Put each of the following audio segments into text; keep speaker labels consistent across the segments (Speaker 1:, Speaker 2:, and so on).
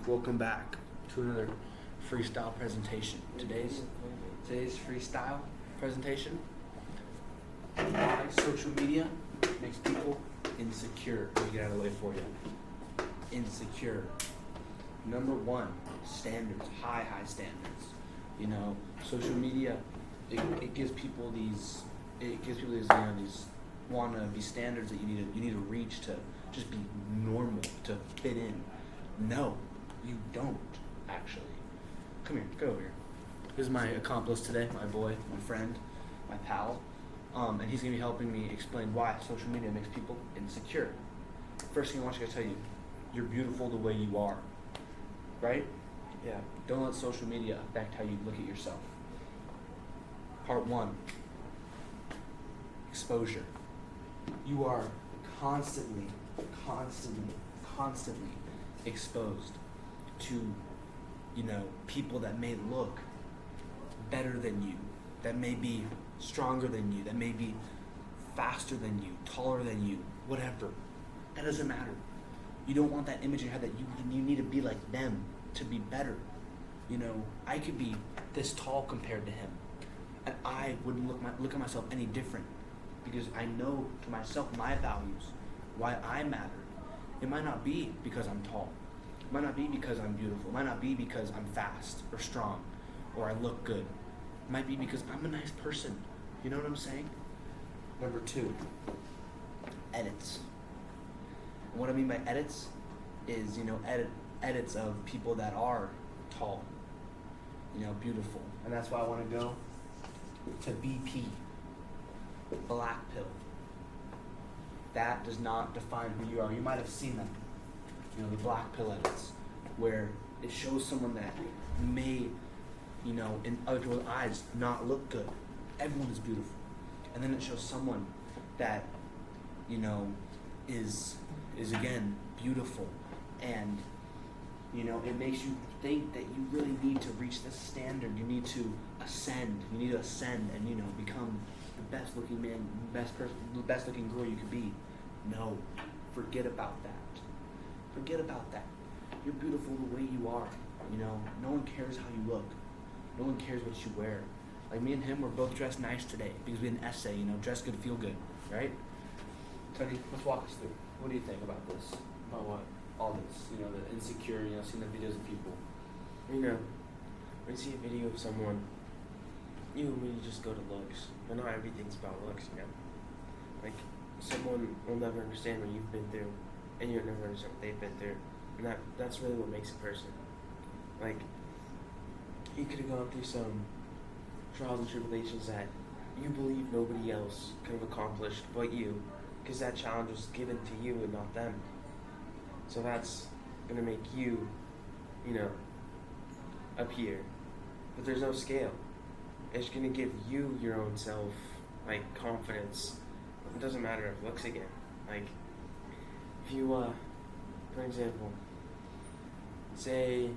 Speaker 1: Welcome back to another freestyle presentation. Today's freestyle presentation: why social media makes people insecure. Let me get out of the way for you. Insecure. Number one, standards, high standards. You know, social media, it gives people these wanna-be standards that you need to reach to just be normal, to fit in. No, you don't actually. Come here, go over here. This is my accomplice today, my boy, my friend, my pal, and he's gonna be helping me explain why social media makes people insecure. First thing I want you to tell you, you're beautiful the way you are, right?
Speaker 2: Yeah.
Speaker 1: Don't let social media affect how you look at yourself. Part one, exposure. You are constantly exposed to, people that may look better than you, that may be stronger than you, that may be faster than you, taller than you, whatever. That doesn't matter. You don't want that image in your head that you need to be like them to be better. I could be this tall compared to him, and I wouldn't look at myself any different because I know to myself my values, why I matter. It might not be because I'm tall. It might not be because I'm beautiful. It might not be because I'm fast or strong or I look good. It might be because I'm a nice person. You know what I'm saying? Number two, edits. And what I mean by edits is, edits of people that are tall, beautiful. And that's why I want to go to BP, black pill. That does not define who you are. You might have seen them, the black pill edits, where it shows someone that may, in other people's eyes, not look good. Everyone is beautiful. And then it shows someone that, is again beautiful, and it makes you think that you really need to reach this standard. You need to ascend. You need to ascend and become the best looking man, best person, the best looking girl you could be. No, forget about that. Forget about that. You're beautiful the way you are. No one cares how you look. No one cares what you wear. Like me and him, we're both dressed nice today because we had an essay. Dress good, feel good, right? Tony, let's walk us through. What do you think about this?
Speaker 2: About what?
Speaker 1: All this, the insecure, seeing the videos of people.
Speaker 2: When you see a video of someone, you immediately just go to looks. But not everything's about looks, Like, someone will never understand what you've been through, and you'll never understand what they've been through. And that's really what makes a person. Like, you could have gone through some trials and tribulations that you believe nobody else could have accomplished but you, because that challenge was given to you and not them. So that's going to make you, up here. But there's no scale. It's going to give you your own self, confidence. It doesn't matter if looks again. Like, if you, for example, say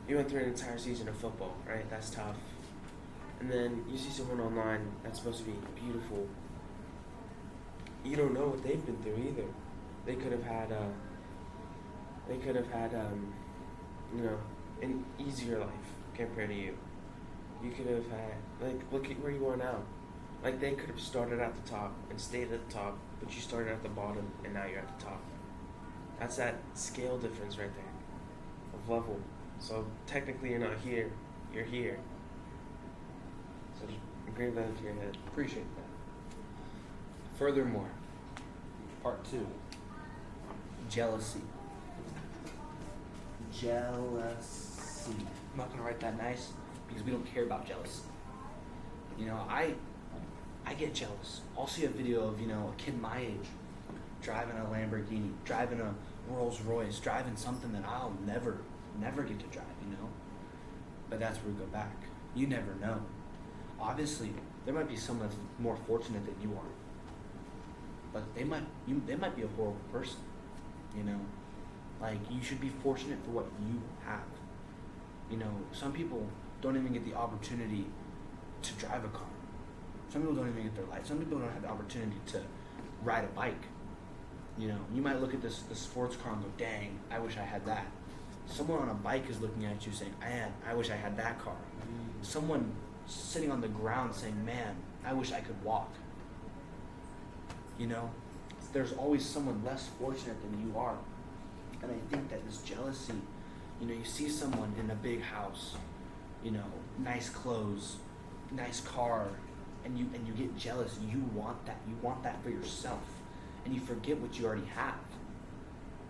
Speaker 2: you went through an entire season of football, right? That's tough. And then you see someone online that's supposed to be beautiful. You don't know what they've been through either. They could have had, an easier life compared to you. You could have had, look at where you are now. Like, they could have started at the top and stayed at the top, but you started at the bottom and now you're at the top. That's that scale difference right there of level. So technically you're not here, you're here. So just engrave that into your head.
Speaker 1: Appreciate that. Furthermore, part two, jealousy. Jealousy. I'm not going to write that nice because we don't care about jealousy. I get jealous. I'll see a video of, a kid my age driving a Lamborghini, driving a Rolls Royce, driving something that I'll never get to drive, But that's where we go back. You never know. Obviously, there might be someone that's more fortunate than you are. But they might be a horrible person, Like, you should be fortunate for what you have. Some people don't even get the opportunity to drive a car. Some people don't even get their life. Some people don't have the opportunity to ride a bike. You might look at this sports car and go, dang, I wish I had that. Someone on a bike is looking at you saying, man, I wish I had that car. Someone sitting on the ground saying, man, I wish I could walk. You know, there's always someone less fortunate than you are. And I think that this jealousy, you know, you see someone in a big house, you know, nice clothes, nice car, and you get jealous. You want that. You want that for yourself. And you forget what you already have.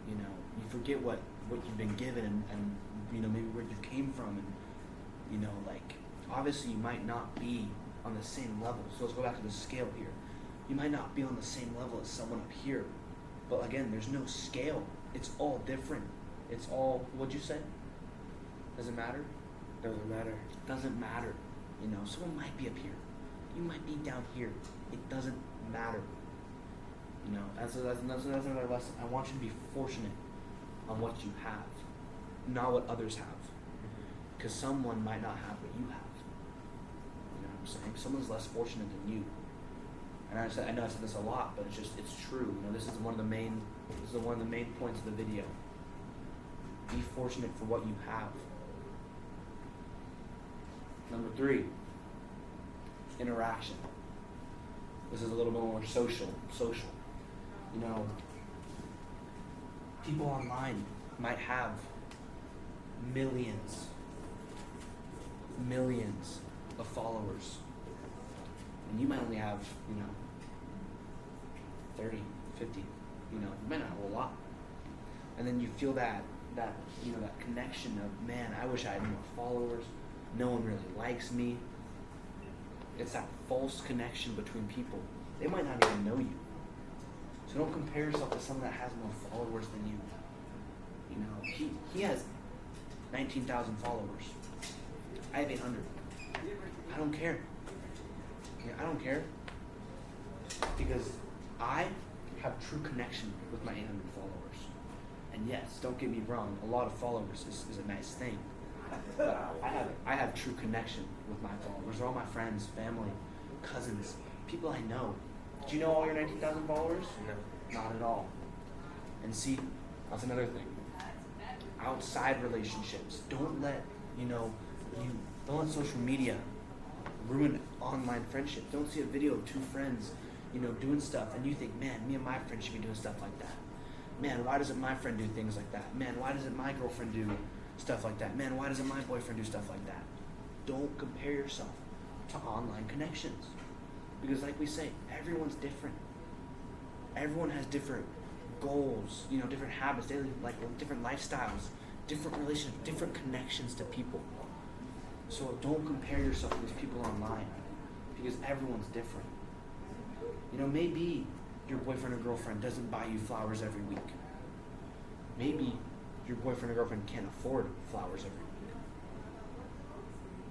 Speaker 1: You know, you forget what you've been given and you know, maybe where you came from. And, you know, like, obviously you might not be on the same level. So let's go back to the scale here. You might not be on the same level as someone up here. But again, there's no scale. It's all different. It's all, what'd you say? Does it matter?
Speaker 2: Doesn't matter.
Speaker 1: Doesn't matter. You know, someone might be up here. You might be down here. It doesn't matter. You know, that's another lesson. I want you to be fortunate on what you have, not what others have. Because someone might not have what you have. You know what I'm saying? Someone's less fortunate than you. And I know I said this a lot, but it's true. You know, this is one of the main points of the video. Be fortunate for what you have. Number 3, interaction. This is a little bit more social. You know, people online might have millions of followers. And you might only have, you know, 30, 50, you know, you might not have a whole lot. And then you feel that you know, that connection of, man, I wish I had more followers. No one really likes me. It's that false connection between people. They might not even know you. So don't compare yourself to someone that has more followers than you. You know, he has 19,000 followers. I have 800. I don't care. Yeah, I don't care. Because I have true connection with my 800 followers. And yes, don't get me wrong, a lot of followers is a nice thing. But I have true connection with my followers. They're all my friends, family, cousins, people I know. Do you know all your 19,000 followers?
Speaker 2: No.
Speaker 1: Not at all. And see, that's another thing. Outside relationships, don't let social media ruin online friendships. Don't see a video of 2 friends, you know, doing stuff, and you think, man, me and my friend should be doing stuff like that. Man, why doesn't my friend do things like that? Man, why doesn't my girlfriend do stuff like that? Man, why doesn't my boyfriend do stuff like that? Don't compare yourself to online connections. Because like we say, everyone's different. Everyone has different goals, you know, different habits, daily, like different lifestyles, different relationships, different connections to people. So don't compare yourself to these people online, because everyone's different. You know, maybe your boyfriend or girlfriend doesn't buy you flowers every week. Maybe your boyfriend or girlfriend can't afford flowers every week.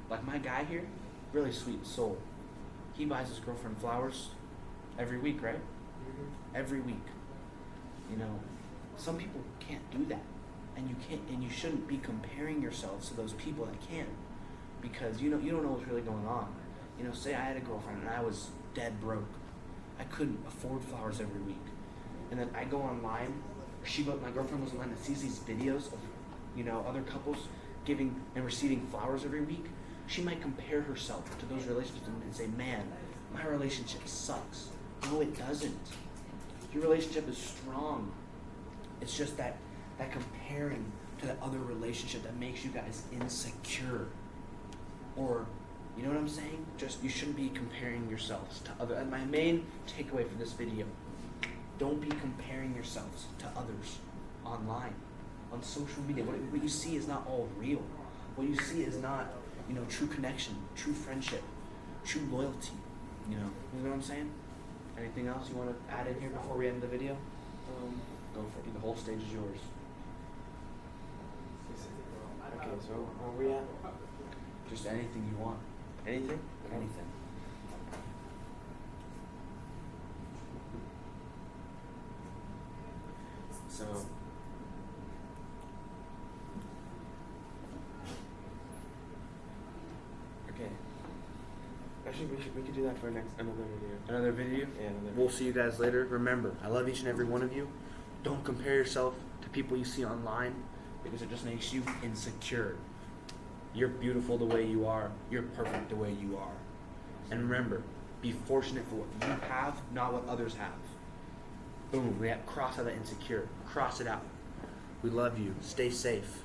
Speaker 1: Like my guy here, really sweet soul. He buys his girlfriend flowers every week, right? Mm-hmm. Every week. You know, some people can't do that. And you shouldn't be comparing yourselves to those people that can. Because you don't know what's really going on. You know, say I had a girlfriend and I was dead broke. I couldn't afford flowers every week. And then I go online, my girlfriend was online and sees these videos of, you know, other couples giving and receiving flowers every week. She might compare herself to those relationships and say, man, my relationship sucks. No, it doesn't. Your relationship is strong. It's just that comparing to that other relationship that makes you guys insecure. Or, you know what I'm saying? Just, you shouldn't be comparing yourselves to other. And my main takeaway for this video, don't be comparing yourselves to others online, on social media. What you see is not all real. What you see is not, you know, true connection, true friendship, true loyalty. You know what I'm saying? Anything else you want to add in here before we end the video? Go for it. The whole stage is yours.
Speaker 2: Okay, so where are we at?
Speaker 1: Just anything you want.
Speaker 2: Anything?
Speaker 1: Anything.
Speaker 2: So, okay. Actually, we could do that for another video.
Speaker 1: Another video?
Speaker 2: Yeah, another video.
Speaker 1: We'll see you guys later. Remember, I love each and every one of you. Don't compare yourself to people you see online. because it just makes you insecure. You're beautiful the way you are. You're perfect the way you are. And remember, be fortunate for what you have, not what others have. Boom, we have cross out that insecure. Cross it out. We love you. Stay safe.